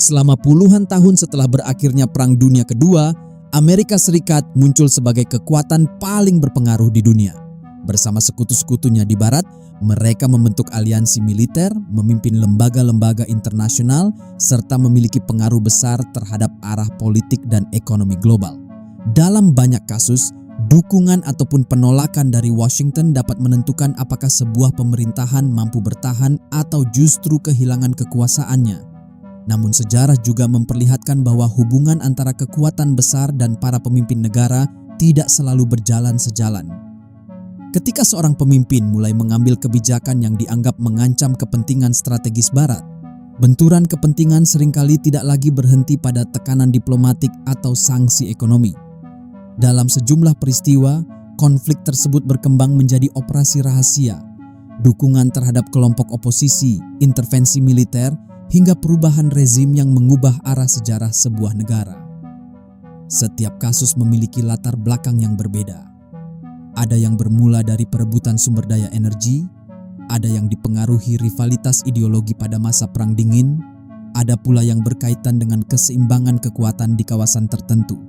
Selama puluhan tahun setelah berakhirnya Perang Dunia Kedua, Amerika Serikat muncul sebagai kekuatan paling berpengaruh di dunia. Bersama sekutu-sekutunya di Barat, mereka membentuk aliansi militer, memimpin lembaga-lembaga internasional, serta memiliki pengaruh besar terhadap arah politik dan ekonomi global. Dalam banyak kasus, dukungan ataupun penolakan dari Washington dapat menentukan apakah sebuah pemerintahan mampu bertahan atau justru kehilangan kekuasaannya. Namun sejarah juga memperlihatkan bahwa hubungan antara kekuatan besar dan para pemimpin negara tidak selalu berjalan sejalan. Ketika seorang pemimpin mulai mengambil kebijakan yang dianggap mengancam kepentingan strategis Barat, benturan kepentingan seringkali tidak lagi berhenti pada tekanan diplomatik atau sanksi ekonomi. Dalam sejumlah peristiwa, konflik tersebut berkembang menjadi operasi rahasia, dukungan terhadap kelompok oposisi, intervensi militer, hingga perubahan rezim yang mengubah arah sejarah sebuah negara. Setiap kasus memiliki latar belakang yang berbeda. Ada yang bermula dari perebutan sumber daya energi, ada yang dipengaruhi rivalitas ideologi pada masa Perang Dingin, ada pula yang berkaitan dengan keseimbangan kekuatan di kawasan tertentu.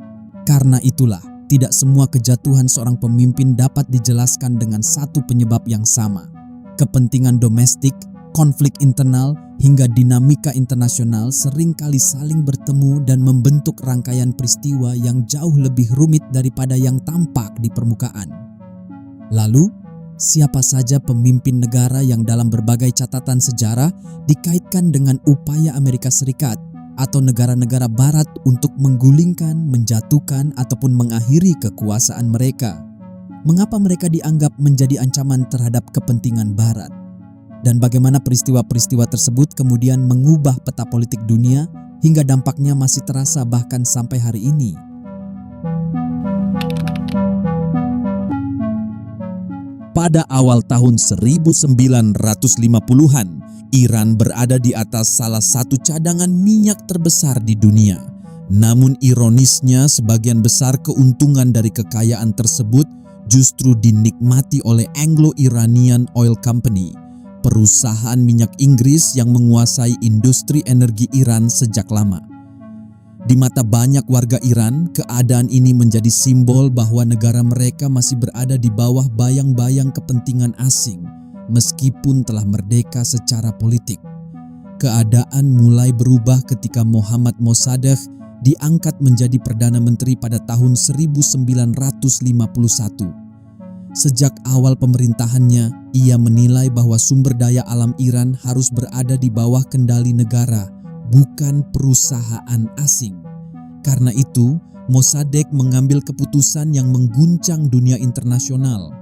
Karena itulah, tidak semua kejatuhan seorang pemimpin dapat dijelaskan dengan satu penyebab yang sama. Kepentingan domestik, konflik internal, hingga dinamika internasional seringkali saling bertemu dan membentuk rangkaian peristiwa yang jauh lebih rumit daripada yang tampak di permukaan. Lalu, siapa saja pemimpin negara yang dalam berbagai catatan sejarah dikaitkan dengan upaya Amerika Serikat atau negara-negara Barat untuk menggulingkan, menjatuhkan, ataupun mengakhiri kekuasaan mereka? Mengapa mereka dianggap menjadi ancaman terhadap kepentingan Barat? Dan bagaimana peristiwa-peristiwa tersebut kemudian mengubah peta politik dunia hingga dampaknya masih terasa bahkan sampai hari ini. Pada awal tahun 1950-an, Iran berada di atas salah satu cadangan minyak terbesar di dunia. Namun ironisnya, sebagian besar keuntungan dari kekayaan tersebut justru dinikmati oleh Anglo-Iranian Oil Company, perusahaan minyak Inggris yang menguasai industri energi Iran sejak lama. Di mata banyak warga Iran, keadaan ini menjadi simbol bahwa negara mereka masih berada di bawah bayang-bayang kepentingan asing, meskipun telah merdeka secara politik. Keadaan mulai berubah ketika Mohammad Mossadegh diangkat menjadi Perdana Menteri pada tahun 1951. Sejak awal pemerintahannya, ia menilai bahwa sumber daya alam Iran harus berada di bawah kendali negara, bukan perusahaan asing. Karena itu, Mossadegh mengambil keputusan yang mengguncang dunia internasional,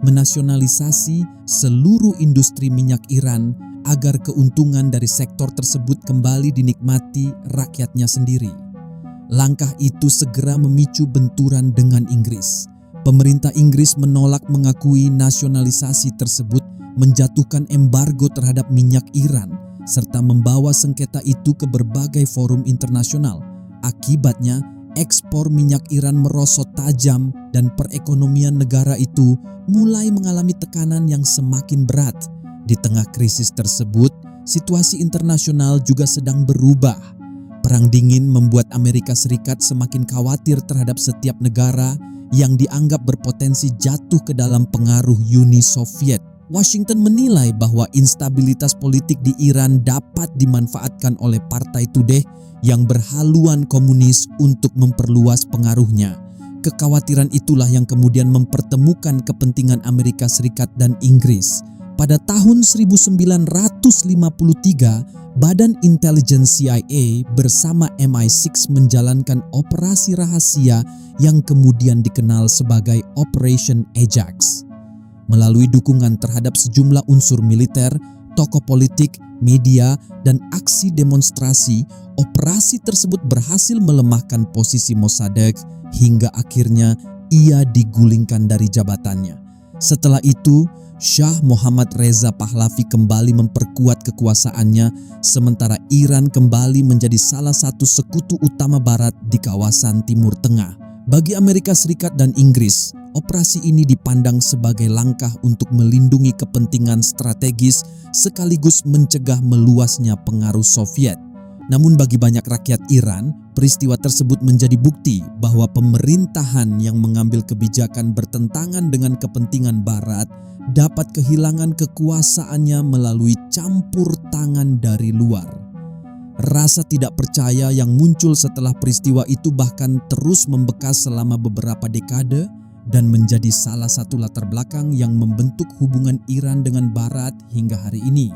menasionalisasi seluruh industri minyak Iran agar keuntungan dari sektor tersebut kembali dinikmati rakyatnya sendiri. Langkah itu segera memicu benturan dengan Inggris. Pemerintah Inggris menolak mengakui nasionalisasi tersebut, menjatuhkan embargo terhadap minyak Iran, serta membawa sengketa itu ke berbagai forum internasional. Akibatnya, ekspor minyak Iran merosot tajam dan perekonomian negara itu mulai mengalami tekanan yang semakin berat. Di tengah krisis tersebut, situasi internasional juga sedang berubah. Perang Dingin membuat Amerika Serikat semakin khawatir terhadap setiap negara yang dianggap berpotensi jatuh ke dalam pengaruh Uni Soviet. Washington menilai bahwa instabilitas politik di Iran dapat dimanfaatkan oleh Partai Tudeh yang berhaluan komunis untuk memperluas pengaruhnya. Kekhawatiran itulah yang kemudian mempertemukan kepentingan Amerika Serikat dan Inggris. Pada tahun 1953, Badan Intelijen CIA bersama MI6 menjalankan operasi rahasia yang kemudian dikenal sebagai Operation Ajax. Melalui dukungan terhadap sejumlah unsur militer, tokoh politik, media, dan aksi demonstrasi, operasi tersebut berhasil melemahkan posisi Mossadegh hingga akhirnya ia digulingkan dari jabatannya. Setelah itu, Shah Muhammad Reza Pahlavi kembali memperkuat kekuasaannya, sementara Iran kembali menjadi salah satu sekutu utama Barat di kawasan Timur Tengah. Bagi Amerika Serikat dan Inggris, operasi ini dipandang sebagai langkah untuk melindungi kepentingan strategis sekaligus mencegah meluasnya pengaruh Soviet. Namun bagi banyak rakyat Iran, peristiwa tersebut menjadi bukti bahwa pemerintahan yang mengambil kebijakan bertentangan dengan kepentingan Barat dapat kehilangan kekuasaannya melalui campur tangan dari luar. Rasa tidak percaya yang muncul setelah peristiwa itu bahkan terus membekas selama beberapa dekade dan menjadi salah satu latar belakang yang membentuk hubungan Iran dengan Barat hingga hari ini.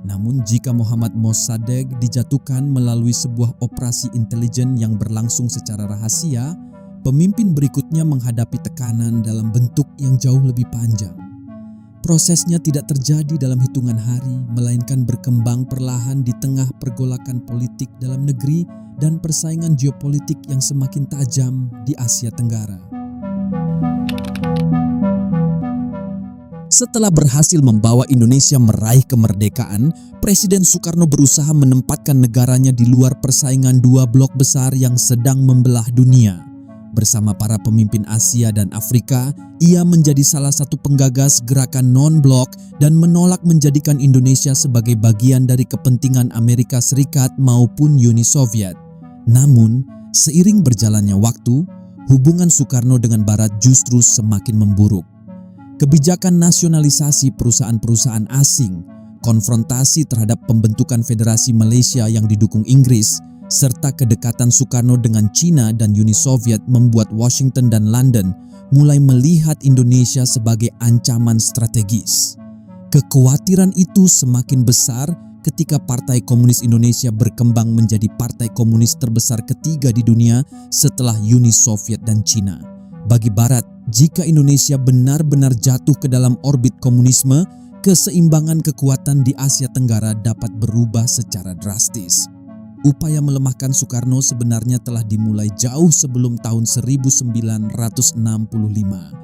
Namun jika Mohammad Mossadegh dijatuhkan melalui sebuah operasi intelijen yang berlangsung secara rahasia, pemimpin berikutnya menghadapi tekanan dalam bentuk yang jauh lebih panjang. Prosesnya tidak terjadi dalam hitungan hari, melainkan berkembang perlahan di tengah pergolakan politik dalam negeri dan persaingan geopolitik yang semakin tajam di Asia Tenggara. Setelah berhasil membawa Indonesia meraih kemerdekaan, Presiden Soekarno berusaha menempatkan negaranya di luar persaingan dua blok besar yang sedang membelah dunia. Bersama para pemimpin Asia dan Afrika, ia menjadi salah satu penggagas gerakan non-blok dan menolak menjadikan Indonesia sebagai bagian dari kepentingan Amerika Serikat maupun Uni Soviet. Namun, seiring berjalannya waktu, hubungan Soekarno dengan Barat justru semakin memburuk. Kebijakan nasionalisasi perusahaan-perusahaan asing, konfrontasi terhadap pembentukan Federasi Malaysia yang didukung Inggris, serta kedekatan Soekarno dengan China dan Uni Soviet membuat Washington dan London mulai melihat Indonesia sebagai ancaman strategis. Kekhawatiran itu semakin besar ketika Partai Komunis Indonesia berkembang menjadi partai komunis terbesar ketiga di dunia setelah Uni Soviet dan China. Bagi Barat, jika Indonesia benar-benar jatuh ke dalam orbit komunisme, keseimbangan kekuatan di Asia Tenggara dapat berubah secara drastis. Upaya melemahkan Soekarno sebenarnya telah dimulai jauh sebelum tahun 1965.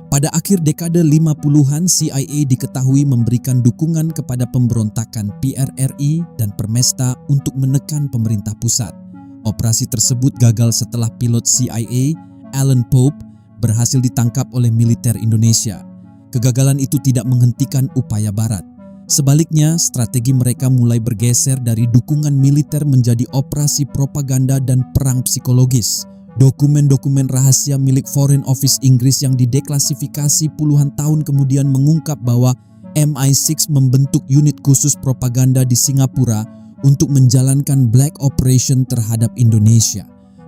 Pada akhir dekade 50-an, CIA diketahui memberikan dukungan kepada pemberontakan PRRI dan Permesta untuk menekan pemerintah pusat. Operasi tersebut gagal setelah pilot CIA, Alan Pope, berhasil ditangkap oleh militer Indonesia. Kegagalan itu tidak menghentikan upaya Barat. Sebaliknya, strategi mereka mulai bergeser dari dukungan militer menjadi operasi propaganda dan perang psikologis. Dokumen-dokumen rahasia milik Foreign Office Inggris yang dideklasifikasi puluhan tahun kemudian mengungkap bahwa MI6 membentuk unit khusus propaganda di Singapura untuk menjalankan black operation terhadap Indonesia.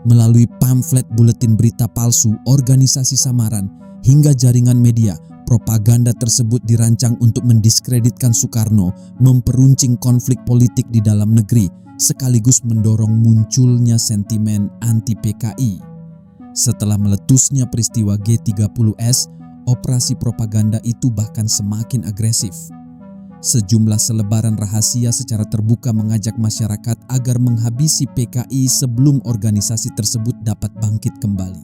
Melalui pamflet buletin berita palsu, organisasi samaran, hingga jaringan media, propaganda tersebut dirancang untuk mendiskreditkan Soekarno, memperuncing konflik politik di dalam negeri, sekaligus mendorong munculnya sentimen anti-PKI. Setelah meletusnya peristiwa G30S, operasi propaganda itu bahkan semakin agresif. Sejumlah selebaran rahasia secara terbuka mengajak masyarakat agar menghabisi PKI sebelum organisasi tersebut dapat bangkit kembali.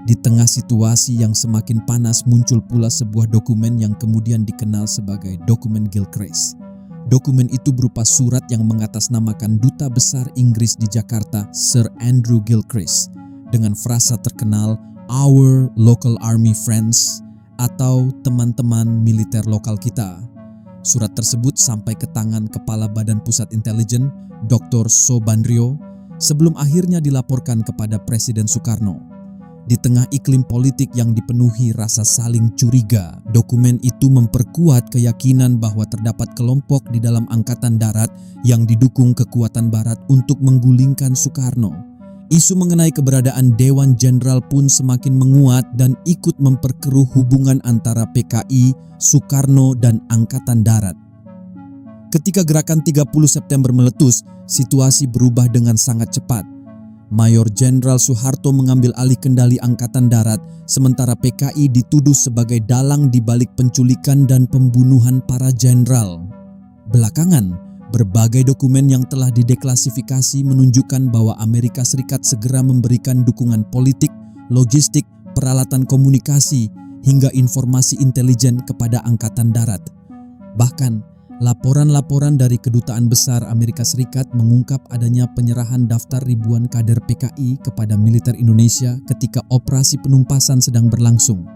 Di tengah situasi yang semakin panas muncul pula sebuah dokumen yang kemudian dikenal sebagai dokumen Gilchrist. Dokumen itu berupa surat yang mengatasnamakan Duta Besar Inggris di Jakarta, Sir Andrew Gilchrist, dengan frasa terkenal "Our Local Army Friends" atau teman-teman militer lokal kita. Surat tersebut sampai ke tangan Kepala Badan Pusat Intelijen, Dr. Sobandrio, sebelum akhirnya dilaporkan kepada Presiden Soekarno. Di tengah iklim politik yang dipenuhi rasa saling curiga, dokumen itu memperkuat keyakinan bahwa terdapat kelompok di dalam Angkatan Darat yang didukung kekuatan Barat untuk menggulingkan Soekarno. Isu mengenai keberadaan Dewan Jenderal pun semakin menguat dan ikut memperkeruh hubungan antara PKI, Soekarno, dan Angkatan Darat. Ketika gerakan 30 September meletus, situasi berubah dengan sangat cepat. Mayor Jenderal Soeharto mengambil alih kendali Angkatan Darat, sementara PKI dituduh sebagai dalang di balik penculikan dan pembunuhan para jenderal. Belakangan, berbagai dokumen yang telah dideklasifikasi menunjukkan bahwa Amerika Serikat segera memberikan dukungan politik, logistik, peralatan komunikasi, hingga informasi intelijen kepada Angkatan Darat. Bahkan, laporan-laporan dari Kedutaan Besar Amerika Serikat mengungkap adanya penyerahan daftar ribuan kader PKI kepada militer Indonesia ketika operasi penumpasan sedang berlangsung.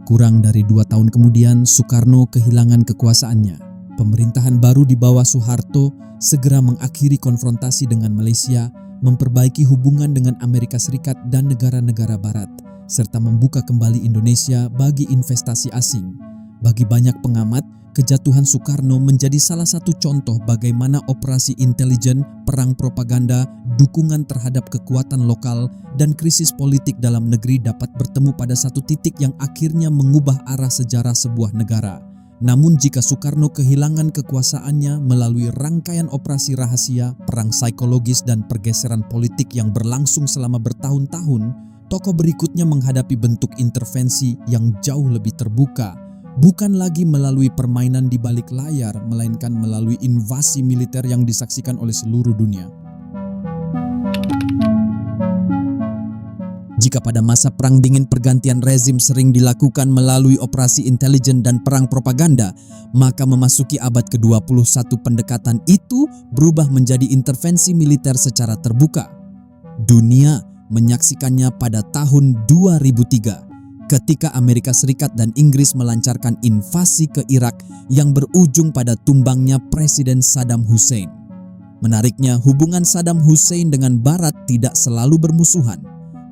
Kurang dari 2 tahun kemudian, Soekarno kehilangan kekuasaannya. Pemerintahan baru di bawah Soeharto segera mengakhiri konfrontasi dengan Malaysia, memperbaiki hubungan dengan Amerika Serikat dan negara-negara barat, serta membuka kembali Indonesia bagi investasi asing. Bagi banyak pengamat, kejatuhan Soekarno menjadi salah satu contoh bagaimana operasi intelijen, perang propaganda, dukungan terhadap kekuatan lokal, dan krisis politik dalam negeri dapat bertemu pada satu titik yang akhirnya mengubah arah sejarah sebuah negara. Namun jika Soekarno kehilangan kekuasaannya melalui rangkaian operasi rahasia, perang psikologis dan pergeseran politik yang berlangsung selama bertahun-tahun, tokoh berikutnya menghadapi bentuk intervensi yang jauh lebih terbuka, bukan lagi melalui permainan di balik layar, melainkan melalui invasi militer yang disaksikan oleh seluruh dunia. Jika pada masa Perang Dingin pergantian rezim sering dilakukan melalui operasi intelijen dan perang propaganda, maka memasuki abad ke-21 pendekatan itu berubah menjadi intervensi militer secara terbuka. Dunia menyaksikannya pada tahun 2003 ketika Amerika Serikat dan Inggris melancarkan invasi ke Irak yang berujung pada tumbangnya Presiden Saddam Hussein. Menariknya, hubungan Saddam Hussein dengan Barat tidak selalu bermusuhan.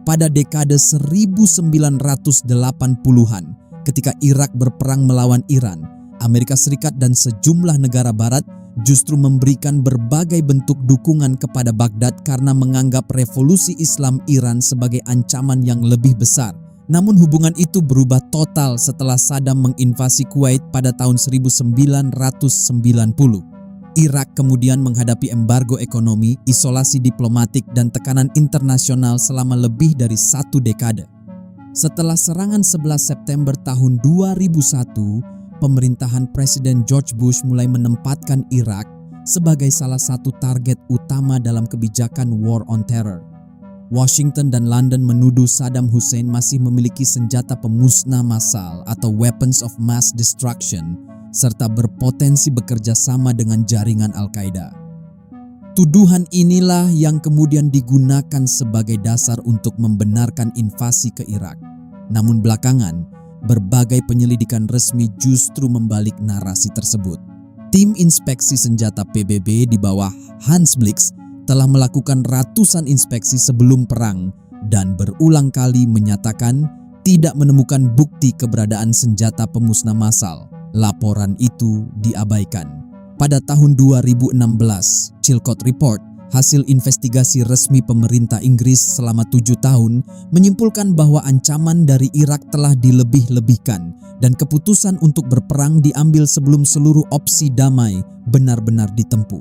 Pada dekade 1980-an, ketika Irak berperang melawan Iran, Amerika Serikat dan sejumlah negara barat justru memberikan berbagai bentuk dukungan kepada Baghdad karena menganggap revolusi Islam Iran sebagai ancaman yang lebih besar. Namun hubungan itu berubah total setelah Saddam menginvasi Kuwait pada tahun 1990. Irak kemudian menghadapi embargo ekonomi, isolasi diplomatik, dan tekanan internasional selama lebih dari satu dekade. Setelah serangan 11 September tahun 2001, pemerintahan Presiden George Bush mulai menempatkan Irak sebagai salah satu target utama dalam kebijakan War on Terror. Washington dan London menuduh Saddam Hussein masih memiliki senjata pemusnah massal atau weapons of mass destruction, serta berpotensi bekerja sama dengan jaringan Al-Qaeda. Tuduhan inilah yang kemudian digunakan sebagai dasar untuk membenarkan invasi ke Irak. Namun belakangan, berbagai penyelidikan resmi justru membalik narasi tersebut. Tim Inspeksi Senjata PBB di bawah Hans Blix telah melakukan ratusan inspeksi sebelum perang dan berulang kali menyatakan tidak menemukan bukti keberadaan senjata pemusnah massal. Laporan itu diabaikan. Pada tahun 2016, Chilcot Report, hasil investigasi resmi pemerintah Inggris selama 7 tahun, menyimpulkan bahwa ancaman dari Irak telah dilebih-lebihkan dan keputusan untuk berperang diambil sebelum seluruh opsi damai benar-benar ditempuh.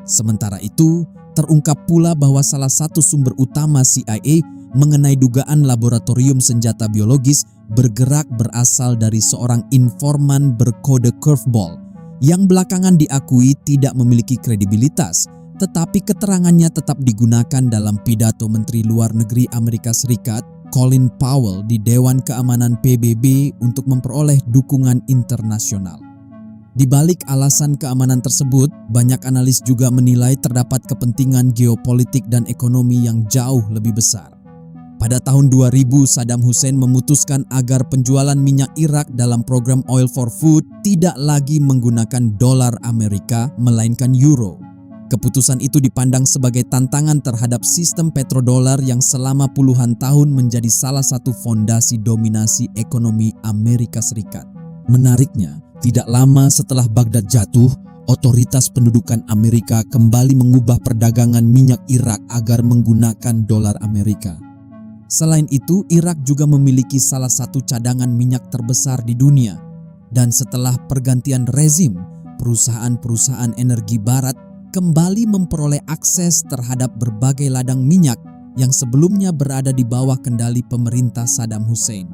Sementara itu, terungkap pula bahwa salah satu sumber utama CIA mengenai dugaan laboratorium senjata biologis bergerak berasal dari seorang informan berkode curveball yang belakangan diakui tidak memiliki kredibilitas, tetapi keterangannya tetap digunakan dalam pidato Menteri Luar Negeri Amerika Serikat Colin Powell di Dewan Keamanan PBB untuk memperoleh dukungan internasional. Di balik alasan keamanan tersebut, banyak analis juga menilai terdapat kepentingan geopolitik dan ekonomi yang jauh lebih besar. Pada tahun 2000, Saddam Hussein memutuskan agar penjualan minyak Irak dalam program Oil for Food tidak lagi menggunakan dolar Amerika, melainkan euro. Keputusan itu dipandang sebagai tantangan terhadap sistem petrodolar yang selama puluhan tahun menjadi salah satu fondasi dominasi ekonomi Amerika Serikat. Menariknya, tidak lama setelah Baghdad jatuh, otoritas pendudukan Amerika kembali mengubah perdagangan minyak Irak agar menggunakan dolar Amerika. Selain itu, Irak juga memiliki salah satu cadangan minyak terbesar di dunia. Dan setelah pergantian rezim, perusahaan-perusahaan energi barat kembali memperoleh akses terhadap berbagai ladang minyak yang sebelumnya berada di bawah kendali pemerintah Saddam Hussein.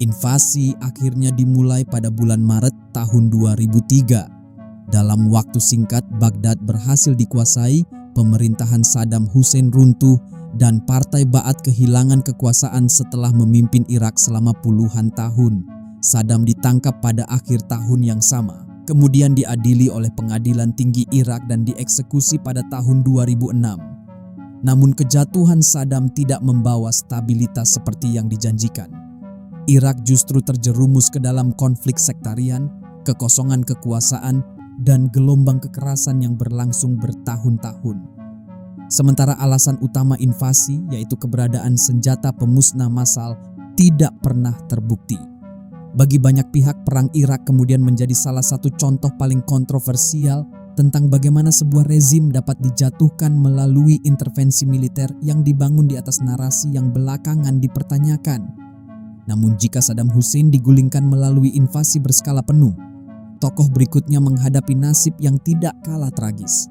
Invasi akhirnya dimulai pada bulan Maret tahun 2003. Dalam waktu singkat, Baghdad berhasil dikuasai, pemerintahan Saddam Hussein runtuh, dan Partai Ba'ath kehilangan kekuasaan setelah memimpin Irak selama puluhan tahun. Saddam ditangkap pada akhir tahun yang sama, kemudian diadili oleh pengadilan tinggi Irak dan dieksekusi pada tahun 2006. Namun kejatuhan Saddam tidak membawa stabilitas seperti yang dijanjikan. Irak justru terjerumus ke dalam konflik sektarian, kekosongan kekuasaan, dan gelombang kekerasan yang berlangsung bertahun-tahun. Sementara alasan utama invasi, yaitu keberadaan senjata pemusnah massal, tidak pernah terbukti. Bagi banyak pihak, perang Irak kemudian menjadi salah satu contoh paling kontroversial tentang bagaimana sebuah rezim dapat dijatuhkan melalui intervensi militer yang dibangun di atas narasi yang belakangan dipertanyakan. Namun jika Saddam Hussein digulingkan melalui invasi berskala penuh, tokoh berikutnya menghadapi nasib yang tidak kalah tragis.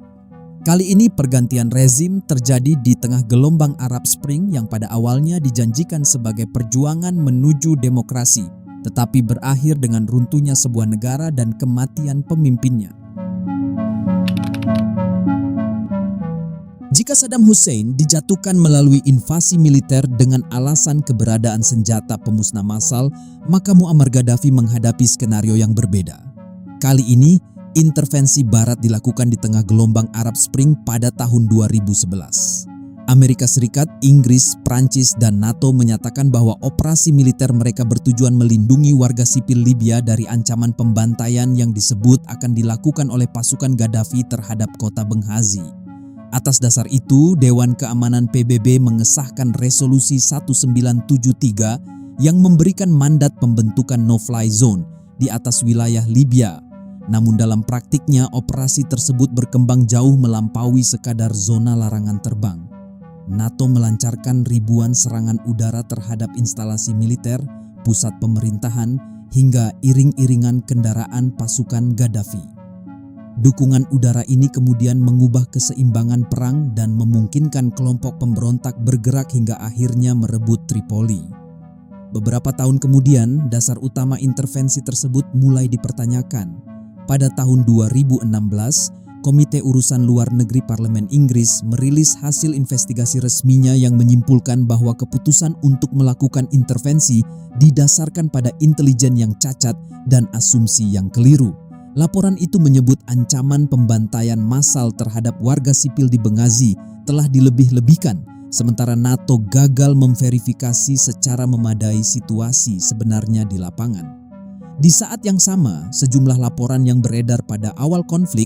Kali ini pergantian rezim terjadi di tengah gelombang Arab Spring yang pada awalnya dijanjikan sebagai perjuangan menuju demokrasi, tetapi berakhir dengan runtuhnya sebuah negara dan kematian pemimpinnya. Jika Saddam Hussein dijatuhkan melalui invasi militer dengan alasan keberadaan senjata pemusnah massal, maka Muammar Gaddafi menghadapi skenario yang berbeda. Kali ini, intervensi Barat dilakukan di tengah gelombang Arab Spring pada tahun 2011. Amerika Serikat, Inggris, Prancis, dan NATO menyatakan bahwa operasi militer mereka bertujuan melindungi warga sipil Libya dari ancaman pembantaian yang disebut akan dilakukan oleh pasukan Gaddafi terhadap kota Benghazi. Atas dasar itu, Dewan Keamanan PBB mengesahkan resolusi 1973 yang memberikan mandat pembentukan no-fly zone di atas wilayah Libya. Namun dalam praktiknya, operasi tersebut berkembang jauh melampaui sekadar zona larangan terbang. NATO melancarkan ribuan serangan udara terhadap instalasi militer, pusat pemerintahan, hingga iring-iringan kendaraan pasukan Gaddafi. Dukungan udara ini kemudian mengubah keseimbangan perang dan memungkinkan kelompok pemberontak bergerak hingga akhirnya merebut Tripoli. Beberapa tahun kemudian, dasar utama intervensi tersebut mulai dipertanyakan. Pada tahun 2016, Komite Urusan Luar Negeri Parlemen Inggris merilis hasil investigasi resminya yang menyimpulkan bahwa keputusan untuk melakukan intervensi didasarkan pada intelijen yang cacat dan asumsi yang keliru. Laporan itu menyebut ancaman pembantaian massal terhadap warga sipil di Benghazi telah dilebih-lebihkan, sementara NATO gagal memverifikasi secara memadai situasi sebenarnya di lapangan. Di saat yang sama, sejumlah laporan yang beredar pada awal konflik,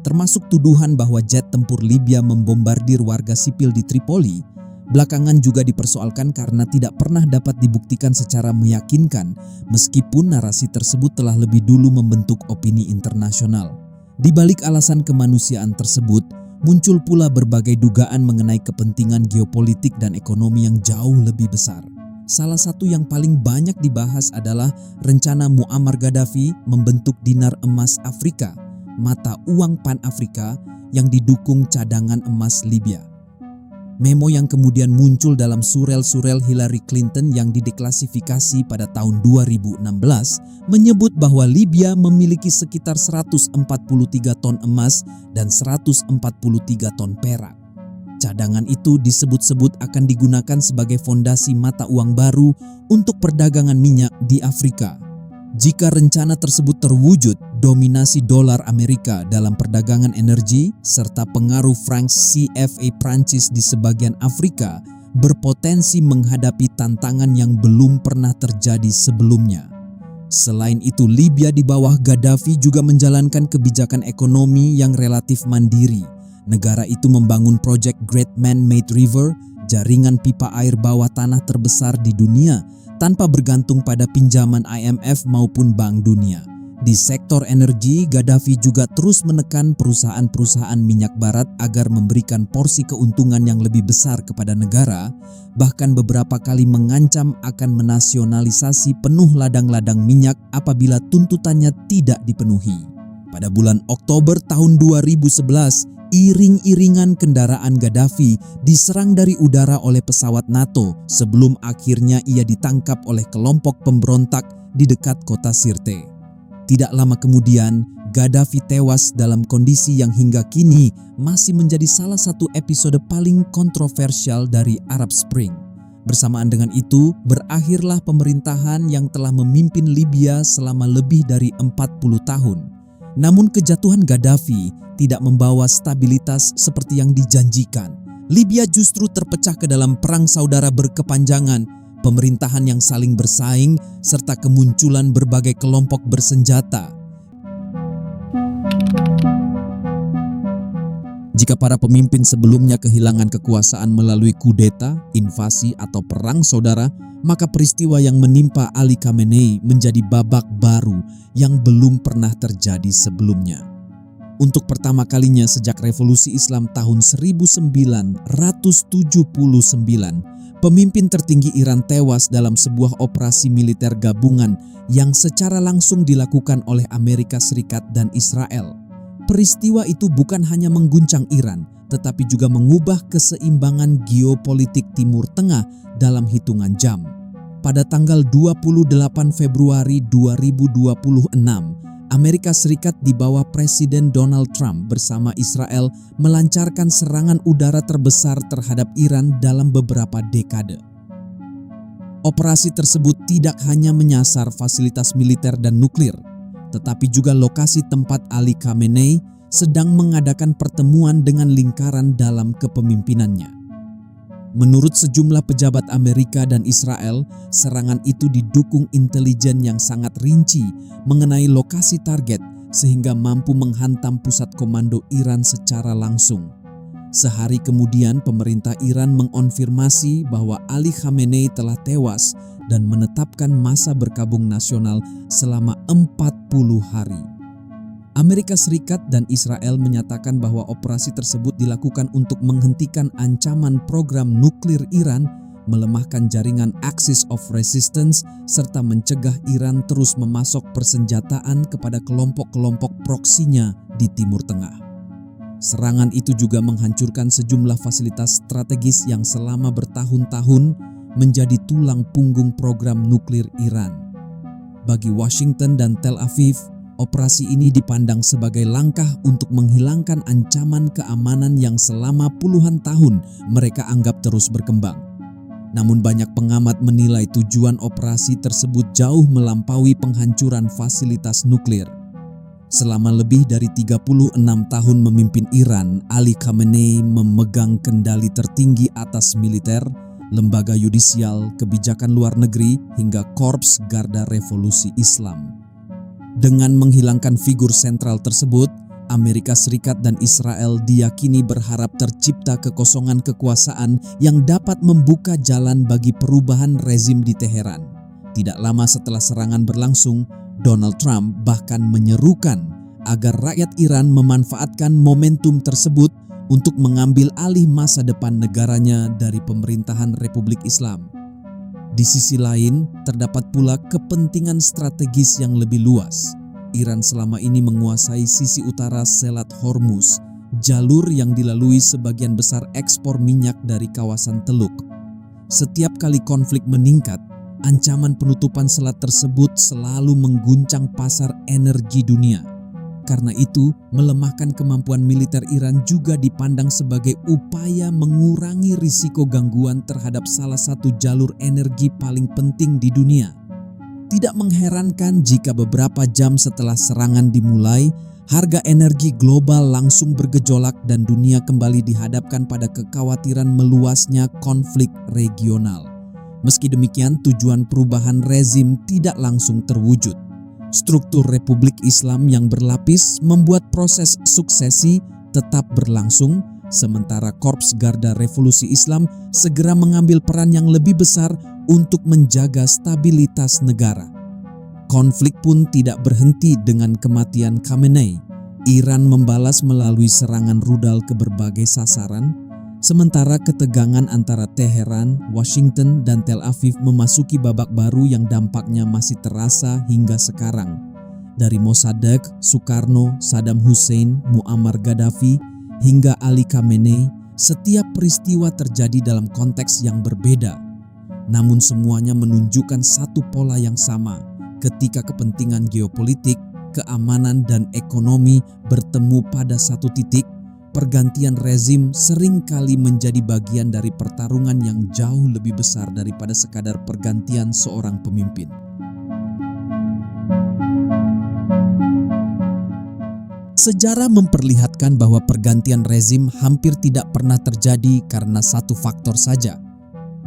termasuk tuduhan bahwa jet tempur Libya membombardir warga sipil di Tripoli, belakangan juga dipersoalkan karena tidak pernah dapat dibuktikan secara meyakinkan, meskipun narasi tersebut telah lebih dulu membentuk opini internasional. Di balik alasan kemanusiaan tersebut, muncul pula berbagai dugaan mengenai kepentingan geopolitik dan ekonomi yang jauh lebih besar. Salah satu yang paling banyak dibahas adalah rencana Muammar Gaddafi membentuk dinar emas Afrika, mata uang Pan-Afrika yang didukung cadangan emas Libya. Memo yang kemudian muncul dalam surel-surel Hillary Clinton yang dideklasifikasi pada tahun 2016 menyebut bahwa Libya memiliki sekitar 143 ton emas dan 143 ton perak. Cadangan itu disebut-sebut akan digunakan sebagai fondasi mata uang baru untuk perdagangan minyak di Afrika. Jika rencana tersebut terwujud, dominasi dolar Amerika dalam perdagangan energi serta pengaruh franc CFA Prancis di sebagian Afrika berpotensi menghadapi tantangan yang belum pernah terjadi sebelumnya. Selain itu, Libya di bawah Gaddafi juga menjalankan kebijakan ekonomi yang relatif mandiri. Negara itu membangun proyek Great Man-Made River, jaringan pipa air bawah tanah terbesar di dunia, tanpa bergantung pada pinjaman IMF maupun Bank Dunia. Di sektor energi, Gaddafi juga terus menekan perusahaan-perusahaan minyak barat agar memberikan porsi keuntungan yang lebih besar kepada negara, bahkan beberapa kali mengancam akan menasionalisasi penuh ladang-ladang minyak apabila tuntutannya tidak dipenuhi. Pada bulan Oktober tahun 2011, iring-iringan kendaraan Gaddafi diserang dari udara oleh pesawat NATO sebelum akhirnya ia ditangkap oleh kelompok pemberontak di dekat kota Sirte. Tidak lama kemudian, Gaddafi tewas dalam kondisi yang hingga kini masih menjadi salah satu episode paling kontroversial dari Arab Spring. Bersamaan dengan itu, berakhirlah pemerintahan yang telah memimpin Libya selama lebih dari 40 tahun. Namun kejatuhan Gaddafi tidak membawa stabilitas seperti yang dijanjikan. Libya justru terpecah ke dalam perang saudara berkepanjangan, pemerintahan yang saling bersaing, serta kemunculan berbagai kelompok bersenjata. Jika para pemimpin sebelumnya kehilangan kekuasaan melalui kudeta, invasi, atau perang saudara, maka peristiwa yang menimpa Ali Khamenei menjadi babak baru yang belum pernah terjadi sebelumnya. Untuk pertama kalinya sejak Revolusi Islam tahun 1979, pemimpin tertinggi Iran tewas dalam sebuah operasi militer gabungan yang secara langsung dilakukan oleh Amerika Serikat dan Israel. Peristiwa itu bukan hanya mengguncang Iran, tetapi juga mengubah keseimbangan geopolitik Timur Tengah dalam hitungan jam. Pada tanggal 28 Februari 2026, Amerika Serikat di bawah Presiden Donald Trump bersama Israel melancarkan serangan udara terbesar terhadap Iran dalam beberapa dekade. Operasi tersebut tidak hanya menyasar fasilitas militer dan nuklir, tetapi juga lokasi tempat Ali Khamenei sedang mengadakan pertemuan dengan lingkaran dalam kepemimpinannya. Menurut sejumlah pejabat Amerika dan Israel, serangan itu didukung intelijen yang sangat rinci mengenai lokasi target sehingga mampu menghantam pusat komando Iran secara langsung. Sehari kemudian, pemerintah Iran mengonfirmasi bahwa Ali Khamenei telah tewas dan menetapkan masa berkabung nasional selama 40 hari. Amerika Serikat dan Israel menyatakan bahwa operasi tersebut dilakukan untuk menghentikan ancaman program nuklir Iran, melemahkan jaringan Axis of Resistance, serta mencegah Iran terus memasok persenjataan kepada kelompok-kelompok proksinya di Timur Tengah. Serangan itu juga menghancurkan sejumlah fasilitas strategis yang selama bertahun-tahun menjadi tulang punggung program nuklir Iran. Bagi Washington dan Tel Aviv, operasi ini dipandang sebagai langkah untuk menghilangkan ancaman keamanan yang selama puluhan tahun mereka anggap terus berkembang. Namun banyak pengamat menilai tujuan operasi tersebut jauh melampaui penghancuran fasilitas nuklir. Selama lebih dari 36 tahun memimpin Iran, Ali Khamenei memegang kendali tertinggi atas militer, lembaga yudisial, kebijakan luar negeri, hingga Korps Garda Revolusi Islam. Dengan menghilangkan figur sentral tersebut, Amerika Serikat dan Israel diyakini berharap tercipta kekosongan kekuasaan yang dapat membuka jalan bagi perubahan rezim di Teheran. Tidak lama setelah serangan berlangsung, Donald Trump bahkan menyerukan agar rakyat Iran memanfaatkan momentum tersebut untuk mengambil alih masa depan negaranya dari pemerintahan Republik Islam. Di sisi lain, terdapat pula kepentingan strategis yang lebih luas. Iran selama ini menguasai sisi utara Selat Hormuz, jalur yang dilalui sebagian besar ekspor minyak dari kawasan Teluk. Setiap kali konflik meningkat, ancaman penutupan selat tersebut selalu mengguncang pasar energi dunia. Karena itu, melemahkan kemampuan militer Iran juga dipandang sebagai upaya mengurangi risiko gangguan terhadap salah satu jalur energi paling penting di dunia. Tidak mengherankan jika beberapa jam setelah serangan dimulai, harga energi global langsung bergejolak dan dunia kembali dihadapkan pada kekhawatiran meluasnya konflik regional. Meski demikian, tujuan perubahan rezim tidak langsung terwujud. Struktur Republik Islam yang berlapis membuat proses suksesi tetap berlangsung, sementara Korps Garda Revolusi Islam segera mengambil peran yang lebih besar untuk menjaga stabilitas negara. Konflik pun tidak berhenti dengan kematian Khamenei. Iran membalas melalui serangan rudal ke berbagai sasaran, sementara ketegangan antara Teheran, Washington, dan Tel Aviv memasuki babak baru yang dampaknya masih terasa hingga sekarang. Dari Mossadegh, Soekarno, Saddam Hussein, Muammar Gaddafi, hingga Ali Khamenei, setiap peristiwa terjadi dalam konteks yang berbeda. Namun semuanya menunjukkan satu pola yang sama, ketika kepentingan geopolitik, keamanan, dan ekonomi bertemu pada satu titik. Pergantian rezim seringkali menjadi bagian dari pertarungan yang jauh lebih besar daripada sekadar pergantian seorang pemimpin. Sejarah memperlihatkan bahwa pergantian rezim hampir tidak pernah terjadi karena satu faktor saja.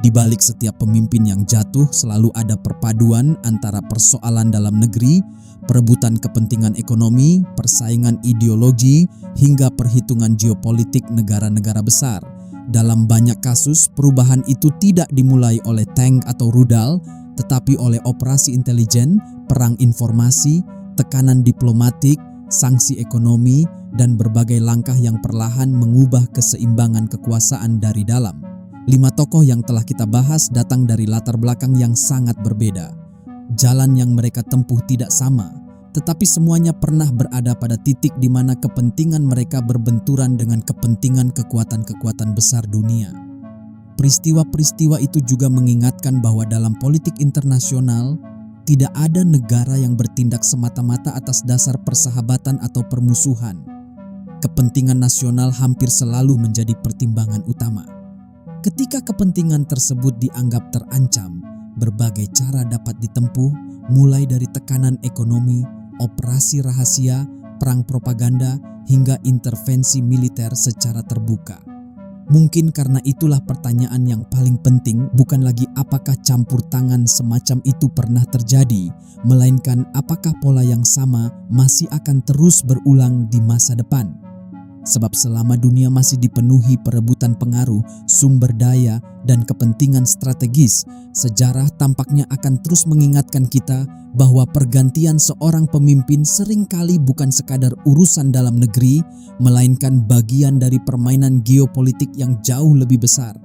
Di balik setiap pemimpin yang jatuh selalu ada perpaduan antara persoalan dalam negeri, perebutan kepentingan ekonomi, persaingan ideologi, hingga perhitungan geopolitik negara-negara besar. Dalam banyak kasus, perubahan itu tidak dimulai oleh tank atau rudal, tetapi oleh operasi intelijen, perang informasi, tekanan diplomatik, sanksi ekonomi, dan berbagai langkah yang perlahan mengubah keseimbangan kekuasaan dari dalam. 5 tokoh yang telah kita bahas datang dari latar belakang yang sangat berbeda. Jalan yang mereka tempuh tidak sama, tetapi semuanya pernah berada pada titik di mana kepentingan mereka berbenturan dengan kepentingan kekuatan-kekuatan besar dunia. Peristiwa-peristiwa itu juga mengingatkan bahwa dalam politik internasional, tidak ada negara yang bertindak semata-mata atas dasar persahabatan atau permusuhan. Kepentingan nasional hampir selalu menjadi pertimbangan utama. Ketika kepentingan tersebut dianggap terancam, berbagai cara dapat ditempuh, mulai dari tekanan ekonomi, operasi rahasia, perang propaganda, hingga intervensi militer secara terbuka. Mungkin karena itulah pertanyaan yang paling penting bukan lagi apakah campur tangan semacam itu pernah terjadi, melainkan apakah pola yang sama masih akan terus berulang di masa depan. Sebab selama dunia masih dipenuhi perebutan pengaruh, sumber daya, dan kepentingan strategis, sejarah tampaknya akan terus mengingatkan kita bahwa pergantian seorang pemimpin seringkali bukan sekadar urusan dalam negeri, melainkan bagian dari permainan geopolitik yang jauh lebih besar.